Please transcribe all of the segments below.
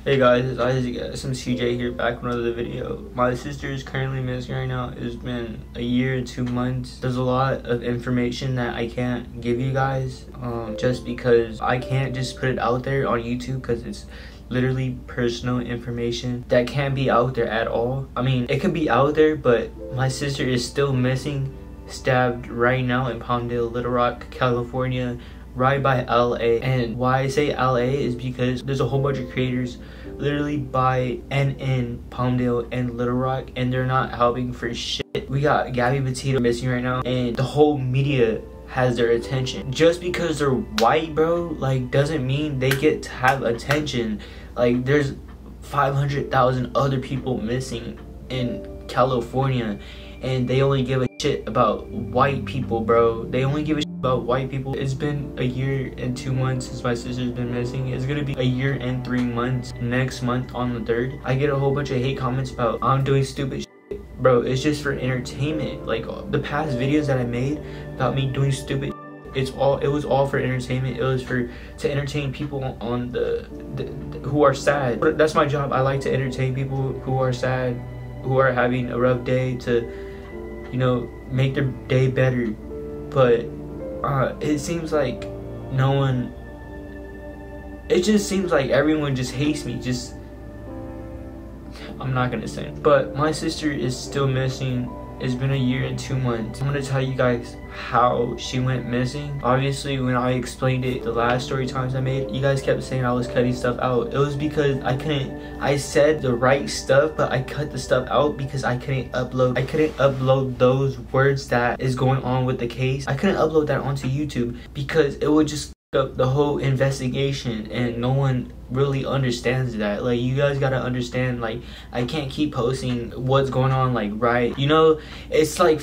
Hey guys, it's Isaac smcj here, back with another video. My sister is currently missing right now. It's been a year and 2 months. There's a lot of information that I can't give you guys, just because I can't just put it out there on YouTube, because it's literally personal information that can't be out there at all. I mean, it could be out there, but my sister is still missing, stabbed right now in Palmdale, Little Rock, California, right by LA. And why I say LA is because there's a whole bunch of creators literally by and in Palmdale and Little Rock, and they're not helping for shit. We got Gabby Petito missing right now, and the whole media has their attention. Just because they're white, bro, like, doesn't mean they get to have attention. Like, there's 500,000 other people missing in California, and they only give a shit about white people, bro. They only give a shit about white people. It's been a year and 2 months since my sister's been missing. It's gonna be a year and 3 months next month on the 3rd. I get a whole bunch of hate comments about I'm doing stupid shit. Bro, it's just for entertainment. Like, the past videos that I made about me doing stupid, it was all for entertainment. It was to entertain people on who are sad. But that's my job. I like to entertain people who are sad, who are having a rough day, to, you know, make their day better. But it seems like it just seems like everyone just hates me. I'm not gonna say it. But my sister is still missing. It's been a year and 2 months. I'm gonna tell you guys how she went missing. Obviously, when I explained it the last story times I made, you guys kept saying I was cutting stuff out. It was because I said the right stuff, but I cut the stuff out because I couldn't upload those words that is going on with the case. I couldn't upload that onto YouTube because it would just up the whole investigation, and no one really understands that. Like, you guys gotta understand, like, I can't keep posting what's going on, like, right, you know. It's like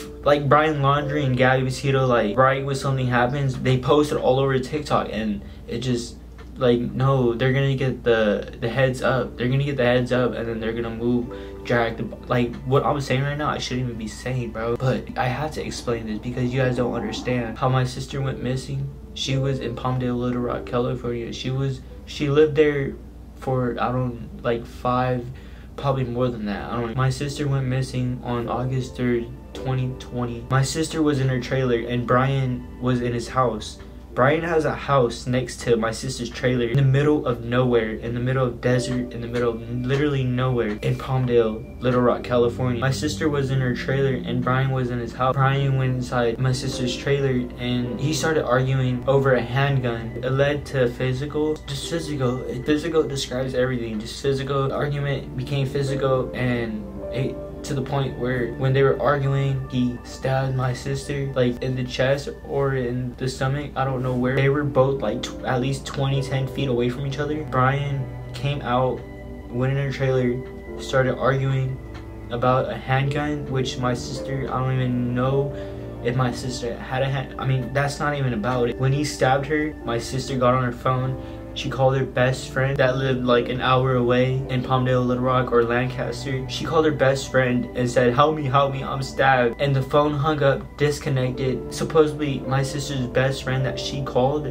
Brian Laundrie and Gabby Petito, like, right when something happens, they post it all over TikTok, and it just, like, no, they're gonna get the heads up. They're gonna get the heads up, and then they're gonna like, what I'm saying right now, I shouldn't even be saying, bro. But I have to explain this because you guys don't understand how my sister went missing. She was in Palmdale, Little Rock, California. She lived there for, I don't, like 5, probably more than that. I don't know. My sister went missing on August 3rd, 2020. My sister was in her trailer and Brian was in his house. Brian has a house next to my sister's trailer in the middle of nowhere, in the middle of desert, in the middle of literally nowhere, in Palmdale, Little Rock, California. My sister was in her trailer and Brian was in his house. Brian went inside my sister's trailer and he started arguing over a handgun. It led to physical. Physical describes everything. Just physical. The argument became physical, and to the point where when they were arguing, he stabbed my sister, like, in the chest or in the stomach. I don't know where. They were both like at least 10 feet away from each other. Brian came out, went in her trailer, started arguing about a handgun, which my sister, I don't even know if my sister had a hand. I mean, that's not even about it. When he stabbed her, my sister got on her phone. She called her best friend that lived like an hour away in Palmdale, Little Rock, or Lancaster. She called her best friend and said, help me, I'm stabbed. And the phone hung up, disconnected. Supposedly, my sister's best friend that she called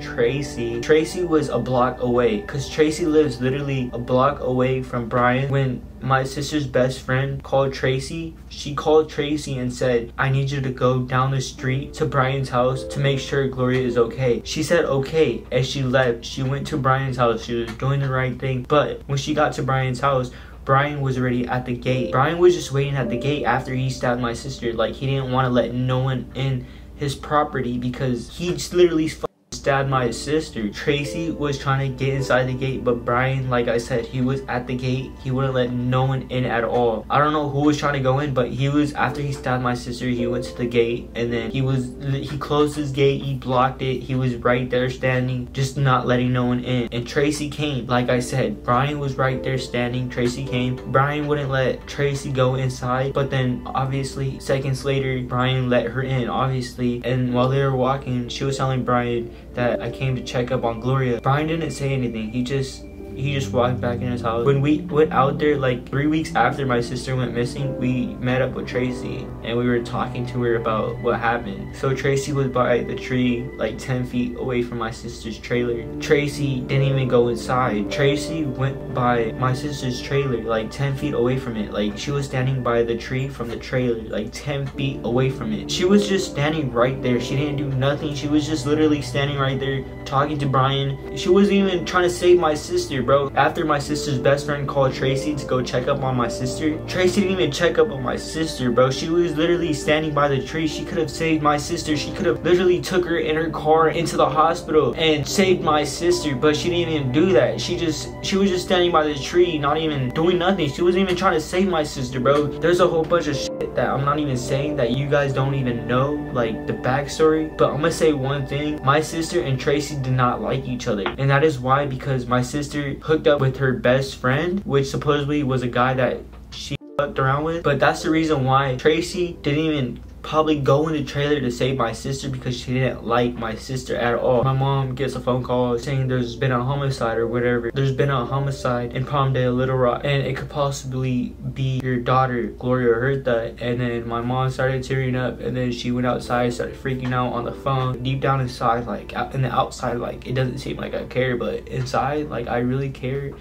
Tracy. Tracy was a block away, because Tracy lives literally a block away from Brian. When my sister's best friend called Tracy, she called Tracy and said, I need you to go down the street to Brian's house to make sure Gloria is okay. She said okay. As she left, she went to Brian's house. She was doing the right thing. But when she got to Brian's house, Brian was already at the gate. Brian was just waiting at the gate after he stabbed my sister. Like, he didn't want to let no one in his property because he just literally stabbed my sister. Tracy was trying to get inside the gate, but Brian, like I said, he was at the gate. He wouldn't let no one in at all. I don't know who was trying to go in, but he was, after he stabbed my sister, he went to the gate, and then he closed his gate, he blocked it. He was right there standing, just not letting no one in. And Tracy came. Like I said, Brian was right there standing. Tracy came. Brian wouldn't let Tracy go inside, but then obviously seconds later, Brian let her in, obviously. And while they were walking, she was telling Brian that I came to check up on Gloria. Brian didn't say anything. He just he just walked back in his house. When we went out there, like 3 weeks after my sister went missing, we met up with Tracy and we were talking to her about what happened. So Tracy was by the tree like 10 feet away from my sister's trailer. Tracy didn't even go inside. Tracy went by my sister's trailer like 10 feet away from it. Like she was standing by the tree from the trailer like 10 feet away from it. She was just standing right there. She didn't do nothing. She was just literally standing right there talking to Brian. She wasn't even trying to save my sister, bro. After my sister's best friend called Tracy to go check up on my sister, Tracy didn't even check up on my sister, bro. She was literally standing by the tree. She could have saved my sister. She could have literally took her in her car into the hospital and saved my sister, but she didn't even do that. She was just standing by the tree, not even doing nothing. She wasn't even trying to save my sister, bro. There's a whole bunch of shit that I'm not even saying that you guys don't even know, like the backstory. But I'm gonna say one thing: my sister and Tracy did not like each other, and that is why, because my sister hooked up with her best friend, which supposedly was a guy that she fucked around with. But that's the reason why Tracy didn't even probably go in the trailer to save my sister, because she didn't like my sister at all. My mom gets a phone call saying there's been a homicide or whatever. There's been a homicide in Palmdale, Little Rock, and it could possibly be your daughter, Gloria or Huerta. And then my mom started tearing up, and then she went outside, started freaking out on the phone. Deep down inside, like in the outside, like it doesn't seem like I care, but inside, like I really care.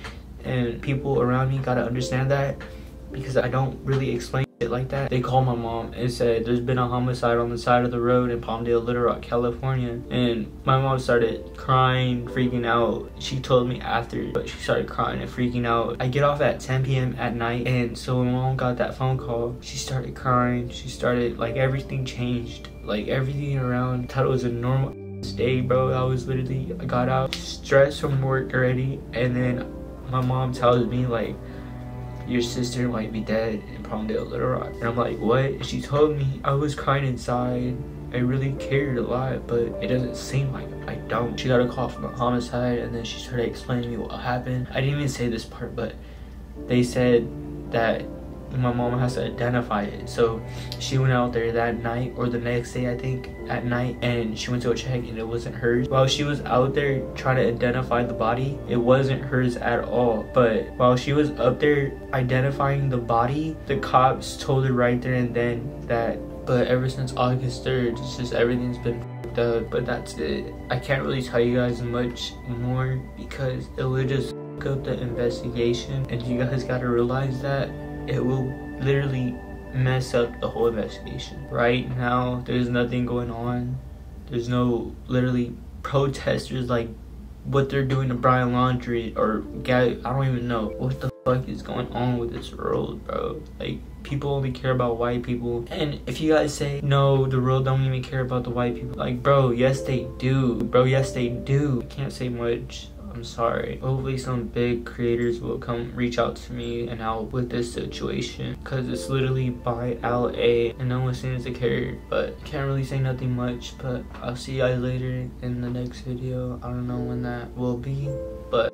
And people around me gotta understand that, because I don't really explain it like that. They called my mom and said there's been a homicide on the side of the road in Palmdale, Little Rock, California. And my mom started crying, freaking out. She told me after, but she started crying and freaking out. I get off at 10 p.m. at night, and so when mom got that phone call, she started crying. She started, like, everything changed. Like everything around, I thought it was a normal day, bro. I got out stressed from work already, and then my mom tells me, like, your sister might be dead in Palmdale, Little Rock. And I'm like, what? And she told me. I was crying inside. I really cared a lot, but it doesn't seem like I don't. She got a call from a homicide, and then she started explaining to me what happened. I didn't even say this part, but they said that my mom has to identify it. So she went out there that night, or the next day I think, at night, and she went to go check, and it wasn't hers. While she was out there trying to identify the body, it wasn't hers at all. But while she was up there identifying the body, the cops told her right there and then that, but ever since August 3rd, it's just everything's been f***ed up. But that's it. I can't really tell you guys much more, because it would just f*** up the investigation, and you guys gotta realize that it will literally mess up the whole investigation. Right now, there's nothing going on. There's no literally protesters like what they're doing to Brian Laundrie or I don't even know what the fuck is going on with this world, bro. Like, people only care about white people. And if you guys say no, the world don't even care about the white people, like, bro, yes they do, bro, yes they do. I can't say much. I'm sorry. Hopefully some big creators will come reach out to me and help with this situation, because it's literally by LA and no one seems to care. But can't really say nothing much, but I'll see you guys later in the next video. I don't know when that will be, but